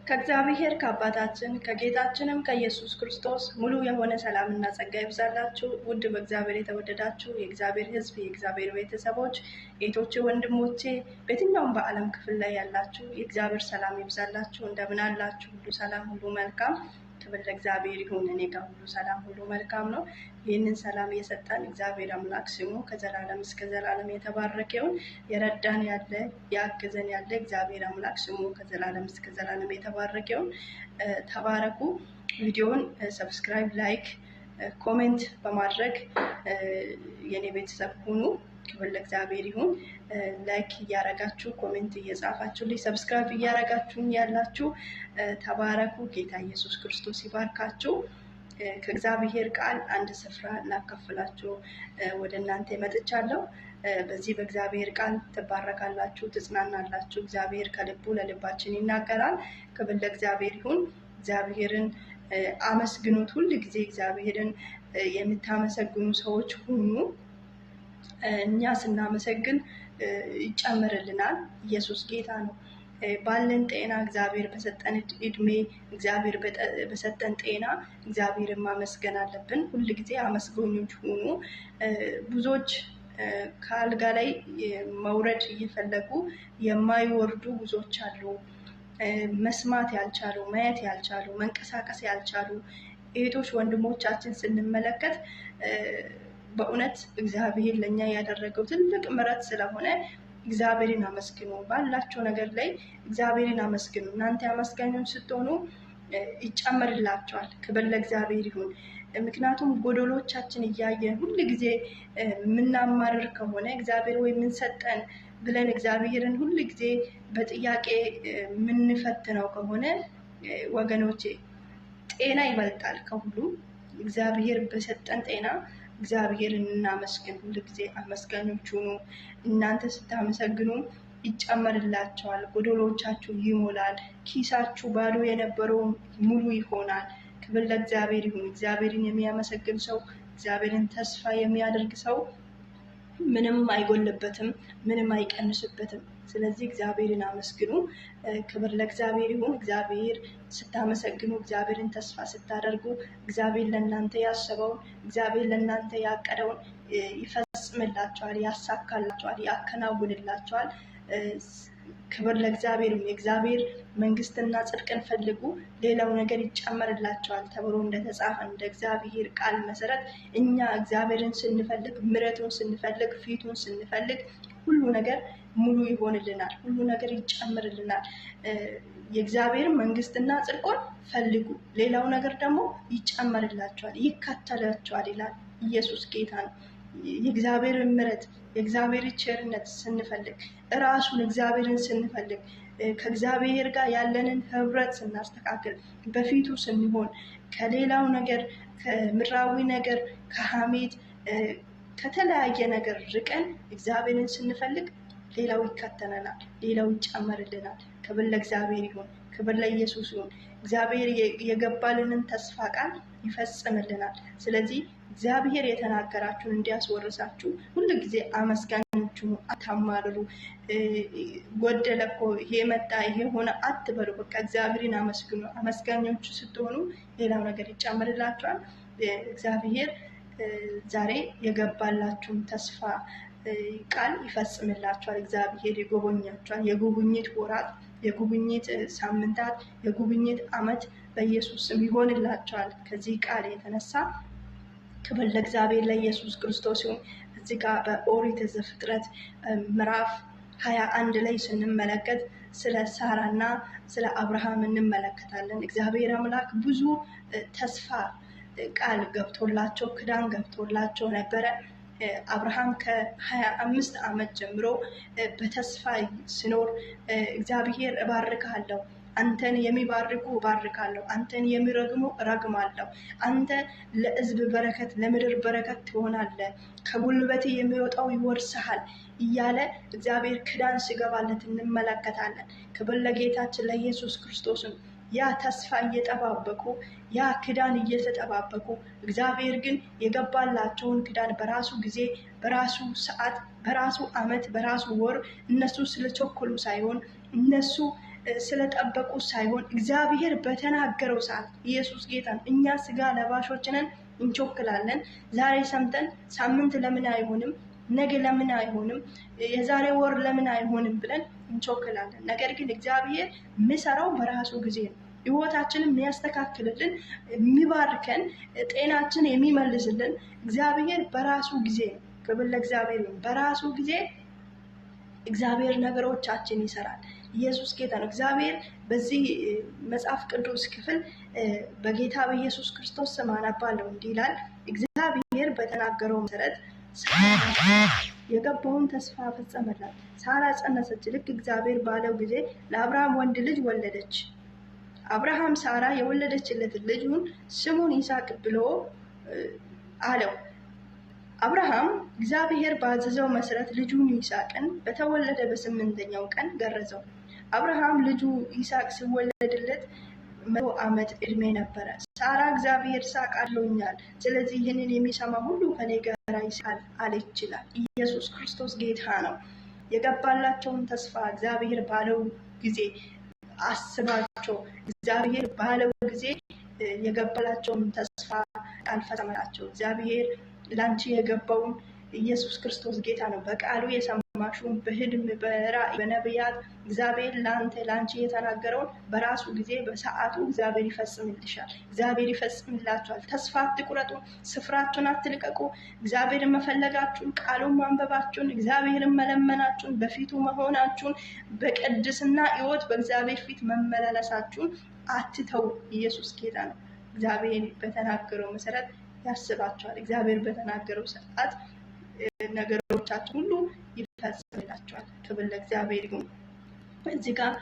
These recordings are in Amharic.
ከእግዚአብሔር ከአባታችን ከጌታችንም ከኢየሱስ ክርስቶስ ሙሉ የሆነ ሰላምና ጸጋ ይብዛላችሁ። ውድ በእግዚአብሔር የተወደዳችሁ የእግዚአብሔር ሕዝብ የእግዚአብሔር ቤተሰቦች እህቶቼ፣ ወንድሞቼ በየትኛውም በዓለም ክፍል ላይ ያላችሁ የእግዚአብሔር ሰላም ይብዛላችሁ። እንደምን አላችሁ? ሁሉ ሰላም፣ ሁሉ መልካም። ክብር ለእግዚአብሔር ይሁን። እኔ ጋር ሁሉ ሰላም፣ ሁሉ መልካም ነው። ይህንን ሰላም የሰጠን እግዚአብሔር አምላክ ስሙ ከዘላለም እስከ ዘላለም የተባረከውን የረዳን ያለ ያገዘን ያለ እግዚአብሔር አምላክ ስሙ ከዘላለም እስከ ዘላለም የተባረከውን ተባረኩ። ቪዲዮውን ሰብስክራይብ፣ ላይክ፣ ኮሜንት በማድረግ የኔ ቤተሰብ ሁኑ። ክብር ለእግዚአብሔር ይሁን። ላይክ እያረጋችሁ ኮሜንት እየጻፋችሁልኝ ሰብስክራይብ እያረጋችሁኝ ያላችሁ ተባረኩ። ጌታ ኢየሱስ ክርስቶስ ይባርካችሁ። ከእግዚአብሔር ቃል አንድ ስፍራ ላካፍላችሁ ወደ እናንተ መጥቻለሁ። በዚህ በእግዚአብሔር ቃል ትባረካላችሁ፣ ትጽናናላችሁ። እግዚአብሔር ከልቡ ለልባችን ይናገራል። ክብር ለእግዚአብሔር ይሁን። እግዚአብሔርን አመስግኑት። ሁል ጊዜ እግዚአብሔርን የምታመሰግኑ ሰዎች ሁኑ። እኛ ስናመሰግን ይጨምርልናል። ኢየሱስ ጌታ ነው። ባለን ጤና እግዚአብሔር በሰጠን እድሜ እግዚአብሔር በሰጠን ጤና እግዚአብሔርን ማመስገን አለብን። ሁል ጊዜ አመስጋኞች ሁኑ። ብዙዎች ከአልጋ ላይ መውረድ እየፈለጉ የማይወርዱ ብዙዎች አሉ። መስማት ያልቻሉ፣ ማየት ያልቻሉ፣ መንቀሳቀስ ያልቻሉ እህቶች ወንድሞቻችን ስንመለከት በእውነት እግዚአብሔር ለኛ ያደረገው ትልቅ ምሕረት ስለሆነ እግዚአብሔርን አመስግኑ። ባላቸው ነገር ላይ እግዚአብሔርን አመስግኑ። እናንተ አመስጋኞች ስትሆኑ ይጨመርላቸዋል። ክብር ለእግዚአብሔር ይሁን። ምክንያቱም ጎደሎቻችን እያየን ሁል ጊዜ የምናማርር ከሆነ እግዚአብሔር ወይ ምን ሰጠን ብለን እግዚአብሔርን ሁል ጊዜ በጥያቄ የምንፈትነው ከሆነ ወገኖቼ ጤና ይበልጣል ከሁሉ። እግዚአብሔር በሰጠን ጤና እግዚአብሔርን እናመስግን። ሁሉ ጊዜ አመስጋኞች ሁኑ። እናንተ ስታመሰግኑ ይጨመርላቸዋል፣ ጎደሎቻችሁ ይሞላል፣ ኪሳችሁ ባዶ የነበረው ሙሉ ይሆናል። ክብር ለእግዚአብሔር ይሁን። እግዚአብሔርን የሚያመሰግን ሰው፣ እግዚአብሔርን ተስፋ የሚያደርግ ሰው ምንም አይጎልበትም፣ ምንም አይቀንስበትም። ስለዚህ እግዚአብሔርን አመስግኑ። ክብር ለእግዚአብሔር ይሁን። እግዚአብሔር ስታመሰግኑ፣ እግዚአብሔርን ተስፋ ስታደርጉ እግዚአብሔር ለእናንተ ያሰበውን፣ እግዚአብሔር ለእናንተ ያቀደውን ይፈጽምላቸዋል፣ ያሳካላቸዋል፣ ያከናውንላቸዋል። ክብር ለእግዚአብሔር ይሁን። የእግዚአብሔር መንግስትና ጽድቅን ፈልጉ ሌላው ነገር ይጨመርላቸዋል ተብሎ እንደተጻፈ እንደ እግዚአብሔር ቃል መሰረት እኛ እግዚአብሔርን ስንፈልግ፣ ምሕረቱን ስንፈልግ፣ ፊቱን ስንፈልግ ሁሉ ነገር ሙሉ ይሆንልናል፣ ሁሉ ነገር ይጨምርልናል። የእግዚአብሔር መንግስትና ጽድቁን ፈልጉ ሌላው ነገር ደግሞ ይጨመርላቸዋል፣ ይከተላቸዋል ይላል። ኢየሱስ ጌታ ነው። የእግዚአብሔር ምሕረት የእግዚአብሔር ቸርነት ስንፈልግ እራሱን እግዚአብሔርን ስንፈልግ ከእግዚአብሔር ጋር ያለንን ህብረት ስናስተካክል በፊቱ ስንሆን ከሌላው ነገር ከምድራዊ ነገር ከሐሜት ከተለያየ ነገር ርቀን እግዚአብሔርን ስንፈልግ ሌላው ይከተለናል፣ ሌላው ይጨመርልናል። ክብር ለእግዚአብሔር ይሁን። ክብር ለኢየሱስ ይሁን። እግዚአብሔር የገባልንን ተስፋ ቃል ይፈጽምልናል። ስለዚህ እግዚአብሔር የተናገራችሁን እንዲያስወርሳችሁ ሁሉ ጊዜ አመስጋኞች ሁኑ። አታማርሩ። ጎደለ እኮ ይሄ መጣ ይሄ ሆነ አትበሉ። በቃ እግዚአብሔርን አመስግኑ። አመስጋኞች ስትሆኑ ሌላው ነገር ይጨምርላችኋል። እግዚአብሔር ዛሬ የገባላችሁን ተስፋ ቃል ይፈጽምላችኋል። እግዚአብሔር ይጎበኛችኋል። የጉብኝት ወራት፣ የጉብኝት ሳምንታት፣ የጉብኝት ዓመት በኢየሱስ ስም ይሆንላችኋል። ከዚህ ቃል የተነሳ ክብር ለእግዚአብሔር ለኢየሱስ ክርስቶስ ይሁን። እዚህ ጋር በኦሪት ዘፍጥረት ምዕራፍ 21 ላይ ስንመለከት ስለ ሳራና ስለ አብርሃም እንመለከታለን። እግዚአብሔር አምላክ ብዙ ተስፋ ቃል ገብቶላቸው ክዳን ገብቶላቸው ነበረ። አብርሃም ከ25 ዓመት ጀምሮ በተስፋ ሲኖር እግዚአብሔር እባርካለሁ፣ አንተን የሚባርኩ እባርካለሁ፣ አንተን የሚረግሙ እረግማለሁ፣ አንተ ለሕዝብ በረከት ለምድር በረከት ትሆናለህ፣ ከጉልበት የሚወጣው ይወርስሃል እያለ እግዚአብሔር ክዳን ሲገባለት እንመለከታለን። ክብር ለጌታችን ለኢየሱስ ክርስቶስም ያ ተስፋ እየጠባበቁ ያ ክዳን እየተጠባበቁ እግዚአብሔር ግን የገባላቸውን ክዳን በራሱ ጊዜ በራሱ ሰዓት በራሱ ዓመት በራሱ ወር እነሱ ስለቸኮሉ ሳይሆን እነሱ ስለጠበቁ ሳይሆን እግዚአብሔር በተናገረው ሰዓት ኢየሱስ ጌታ ነው። እኛ ስጋ ለባሾች ነን፣ እንቾክላለን። ዛሬ ሰምተን ሳምንት ለምን አይሆንም፣ ነገ ለምን አይሆንም፣ የዛሬ ወር ለምን አይሆንም ብለን እንቾክላለን። ነገር ግን እግዚአብሔር የሚሰራው በራሱ ጊዜ ነው። ህይወታችንን የሚያስተካክልልን፣ የሚባርከን፣ ጤናችን የሚመልስልን እግዚአብሔር በራሱ ጊዜ ነው። ክብር ለእግዚአብሔር ይሁን። በራሱ ጊዜ እግዚአብሔር ነገሮቻችን ይሰራል። ኢየሱስ ጌታ ነው። እግዚአብሔር በዚህ መጽሐፍ ቅዱስ ክፍል በጌታ በኢየሱስ ክርስቶስ ስም አነባለሁ። እንዲህ ይላል፣ እግዚአብሔር በተናገረው መሰረት የገባውን ተስፋ ፈጸመላት። ሳራ ጸነሰች፣ ልክ እግዚአብሔር ባለው ጊዜ ለአብርሃም ወንድ ልጅ ወለደች። አብርሃም ሳራ የወለደችለት ልጁን ስሙን ይስሐቅ ብሎ አለው። አብርሃም እግዚአብሔር ባዘዘው መሰረት ልጁን ይስሐቅን በተወለደ በ8ኛው ቀን ገረዘው። አብርሃም ልጁ ይስሐቅ ሲወለድለት 100 ዓመት ዕድሜ ነበረ። ሳራ እግዚአብሔር ይስሐቅ አድሎኛል፣ ስለዚህ ይህንን የሚሰማ ሁሉ ከኔ ጋር ይስሐቅ አለች ይላል። ኢየሱስ ክርስቶስ ጌታ ነው። የገባላቸውን ተስፋ እግዚአብሔር ባለው ጊዜ አስባቸው። እግዚአብሔር ባለው ጊዜ የገባላቸውን ተስፋ አልፈጸመላቸው። እግዚአብሔር ላንቺ የገባውን ኢየሱስ ክርስቶስ ጌታ ነው። በቃሉ የሰማሽውን በህልም በራእይ በነቢያት እግዚአብሔር ላንቺ የተናገረውን በራሱ ጊዜ በሰዓቱ እግዚአብሔር ይፈጽምልሻል። እግዚአብሔር ይፈጽምላችኋል። ተስፋ አትቁረጡ፣ ስፍራችሁን አትልቀቁ። እግዚአብሔርን መፈለጋችሁን፣ ቃሉን ማንበባችሁን፣ እግዚአብሔርን መለመናችሁን፣ በፊቱ መሆናችሁን፣ በቅድስና ሕይወት በእግዚአብሔር ፊት መመላለሳችሁን አትተው። ኢየሱስ ጌታ ነው። እግዚአብሔር በተናገረው መሰረት ያስባቸዋል። እግዚአብሔር በተናገረው ሰዓት ነገሮቻቸው ሁሉ ይፈጽምላቸዋል። ክብር ለእግዚአብሔር ይሁን። እዚህ ጋር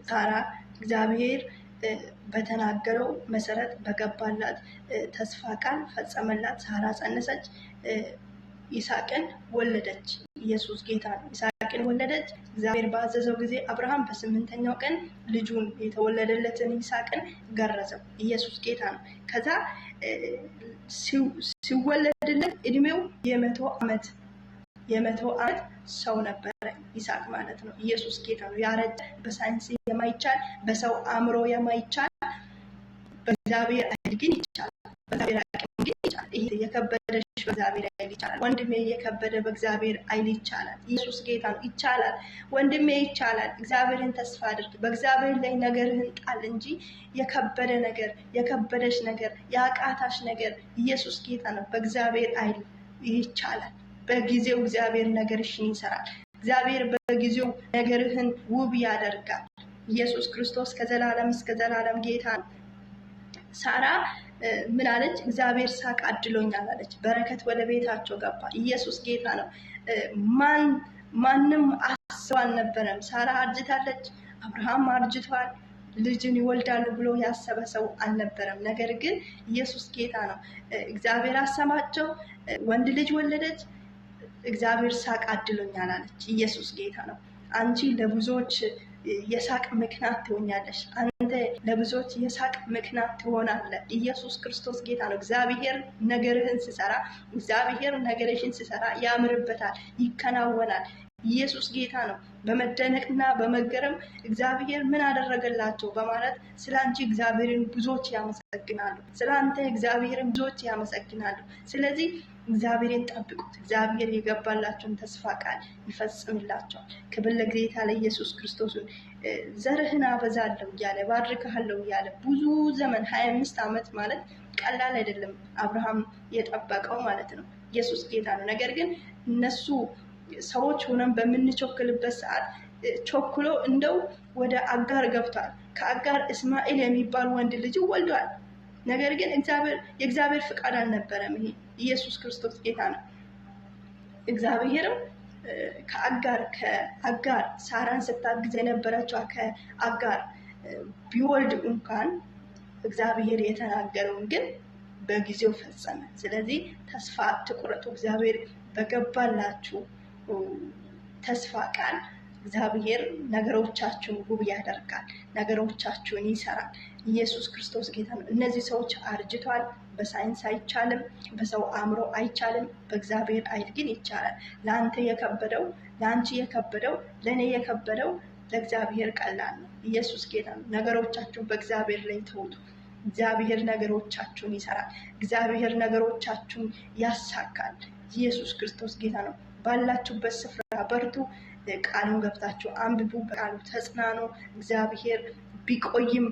ሳራ እግዚአብሔር በተናገረው መሰረት በገባላት ተስፋ ቃል ፈጸመላት። ሳራ ጸነሰች፣ ይስሐቅን ወለደች። ኢየሱስ ጌታ ነው። ይስሐቅን ወለደች። እግዚአብሔር ባዘዘው ጊዜ አብርሃም በ8ኛው ቀን ልጁን የተወለደለትን ይስሐቅን ገረዘው። ኢየሱስ ጌታ ነው። ከዛ ሲወለድለት እድሜው የ100 ዓመት ሰው ነበረ ይስሐቅ ማለት ነው። ኢየሱስ ጌታ ነው። ያረጀ፣ በሳይንስ የማይቻል፣ በሰው አእምሮ የማይቻል፣ በእግዚአብሔር ኃይል ግን ይቻላል። በእግዚአብሔር አቅም ግን ይቻላል። ይሄ የከበደሽ በእግዚአብሔር ኃይል ይቻላል። ወንድሜ የከበደ በእግዚአብሔር ኃይል ይቻላል። ኢየሱስ ጌታ ነው። ይቻላል ወንድሜ፣ ይቻላል። እግዚአብሔርን ተስፋ አድርግ። በእግዚአብሔር ላይ ነገርህን ጣል እንጂ የከበደ ነገር፣ የከበደሽ ነገር፣ የአቃታሽ ነገር ኢየሱስ ጌታ ነው። በእግዚአብሔር ኃይል ይቻላል። በጊዜው እግዚአብሔር ነገርሽን ይሰራል። እግዚአብሔር በጊዜው ነገርህን ውብ ያደርጋል። ኢየሱስ ክርስቶስ ከዘላለም እስከ ዘላለም ጌታ ነው። ሳራ ምን አለች? እግዚአብሔር ይስሐቅ አድሎኛል አለች። በረከት ወደ ቤታቸው ገባ። ኢየሱስ ጌታ ነው። ማንም አስበው አልነበረም። ሳራ አርጅታለች፣ አብርሃም አርጅቷል፣ ልጅን ይወልዳሉ ብሎ ያሰበ ሰው አልነበረም። ነገር ግን ኢየሱስ ጌታ ነው። እግዚአብሔር አሰማቸው፣ ወንድ ልጅ ወለደች። እግዚአብሔር ይስሐቅ አድሎኛል አለች። ኢየሱስ ጌታ ነው። አንቺ ለብዙዎች የሳቅ ምክንያት ትሆኛለሽ። አንተ ለብዙዎች የሳቅ ምክንያት ትሆናለህ። ኢየሱስ ክርስቶስ ጌታ ነው። እግዚአብሔር ነገርህን ሲሰራ፣ እግዚአብሔር ነገርሽን ሲሰራ ያምርበታል፣ ይከናወናል። ኢየሱስ ጌታ ነው። በመደነቅና በመገረም እግዚአብሔር ምን አደረገላቸው በማለት ስለ አንቺ እግዚአብሔርን ብዙዎች ያመሰግናሉ። ስለ አንተ እግዚአብሔርን ብዙዎች ያመሰግናሉ። ስለዚህ እግዚአብሔርን ጠብቁት። እግዚአብሔር የገባላቸውን ተስፋ ቃል ይፈጽምላቸዋል። ክብር ለጌታ ለኢየሱስ ክርስቶስ። ዘርህን አበዛለሁ እያለ ባርክሃለሁ እያለ ብዙ ዘመን 25 ዓመት ማለት ቀላል አይደለም፣ አብርሃም የጠበቀው ማለት ነው። ኢየሱስ ጌታ ነው። ነገር ግን እነሱ ሰዎች ሆነን በምንቾክልበት ሰዓት ቾክሎ እንደው ወደ አጋር ገብቷል። ከአጋር እስማኤል የሚባል ወንድ ልጅ ወልዷል። ነገር ግን የእግዚአብሔር ፍቃድ አልነበረም። ይሄ ኢየሱስ ክርስቶስ ጌታ ነው። እግዚአብሔርም ከአጋር ሳራን ስታግዝ የነበረችው ከአጋር ቢወልድ እንኳን እግዚአብሔር የተናገረውን ግን በጊዜው ፈጸመ። ስለዚህ ተስፋ አትቁረጡ። እግዚአብሔር በገባላችሁ ተስፋ ቃል እግዚአብሔር ነገሮቻችሁን ውብ ያደርጋል፣ ነገሮቻችሁን ይሰራል። ኢየሱስ ክርስቶስ ጌታ ነው። እነዚህ ሰዎች አርጅቷል። በሳይንስ አይቻልም፣ በሰው አእምሮ አይቻልም፣ በእግዚአብሔር ኃይል ግን ይቻላል። ለአንተ የከበደው፣ ለአንቺ የከበደው፣ ለእኔ የከበደው ለእግዚአብሔር ቀላል ነው። ኢየሱስ ጌታ ነው። ነገሮቻችሁን በእግዚአብሔር ላይ ተውጡ። እግዚአብሔር ነገሮቻችሁን ይሰራል። እግዚአብሔር ነገሮቻችሁን ያሳካል። ኢየሱስ ክርስቶስ ጌታ ነው። ባላችሁበት ስፍራ በርቱ። ቃሉን ገብታችሁ አንብቡ። በቃሉ ተጽናኑ። እግዚአብሔር ቢቆይም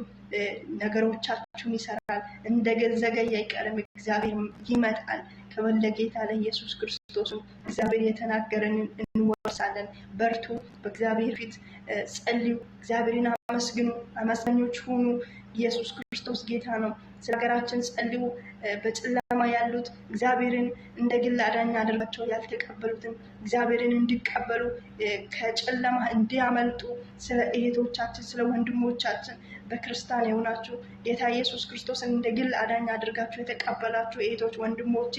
ነገሮቻችሁን ይሰራል። እንደዘገየ አይቀርም። እግዚአብሔር ይመጣል። ክብር ለጌታ ለኢየሱስ ክርስቶስ። እግዚአብሔር የተናገረንን እንወርሳለን። በርቱ። በእግዚአብሔር ፊት ጸልዩ። እግዚአብሔርን አመስግኑ። አመስጋኞች ሁኑ። ኢየሱስ ክርስቶስ ጌታ ነው። ስለ ሀገራችን ጸልዩ። በጨለማ ያሉት እግዚአብሔርን እንደ ግል አዳኝ አድርጋቸው ያልተቀበሉትን እግዚአብሔርን እንዲቀበሉ ከጨለማ እንዲያመልጡ ስለ እህቶቻችን ስለ ወንድሞቻችን በክርስቲያን የሆናችሁ ጌታ ኢየሱስ ክርስቶስን እንደ ግል አዳኝ አድርጋችሁ የተቀበላችሁ እህቶች ወንድሞቼ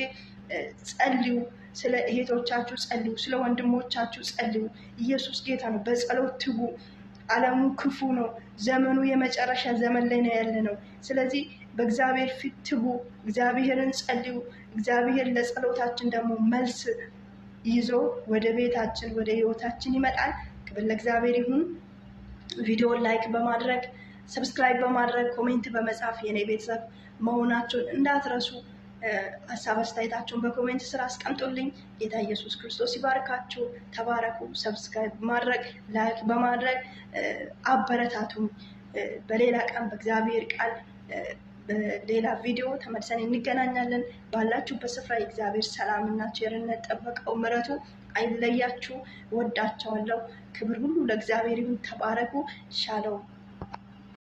ጸልዩ። ስለ እህቶቻችሁ ጸልዩ። ስለ ወንድሞቻችሁ ጸልዩ። ኢየሱስ ጌታ ነው። በጸሎት ትጉ። ዓለሙ ክፉ ነው። ዘመኑ የመጨረሻ ዘመን ላይ ነው ያለነው። ስለዚህ በእግዚአብሔር ፊት ትጉ። እግዚአብሔርን ጸልዩ። እግዚአብሔር ለጸሎታችን ደግሞ መልስ ይዞ ወደ ቤታችን ወደ ህይወታችን ይመጣል። ክብር ለእግዚአብሔር ይሁን። ቪዲዮን ላይክ በማድረግ ሰብስክራይብ በማድረግ ኮሜንት በመጻፍ የኔ ቤተሰብ መሆናችሁን እንዳትረሱ። ሀሳብ አስተያየታችሁን በኮሜንት ስራ አስቀምጡልኝ። ጌታ ኢየሱስ ክርስቶስ ይባርካችሁ። ተባረኩ። ሰብስክራይብ በማድረግ ላይክ በማድረግ አበረታቱኝ። በሌላ ቀን በእግዚአብሔር ቃል በሌላ ቪዲዮ ተመልሰን እንገናኛለን። ባላችሁበት ስፍራ የእግዚአብሔር ሰላምና ቸርነት ጠበቀው ምሕረቱ አይለያችሁ። ወዳቸዋለሁ። ክብር ሁሉ ለእግዚአብሔር ይሁን። ተባረኩ። ሻሎም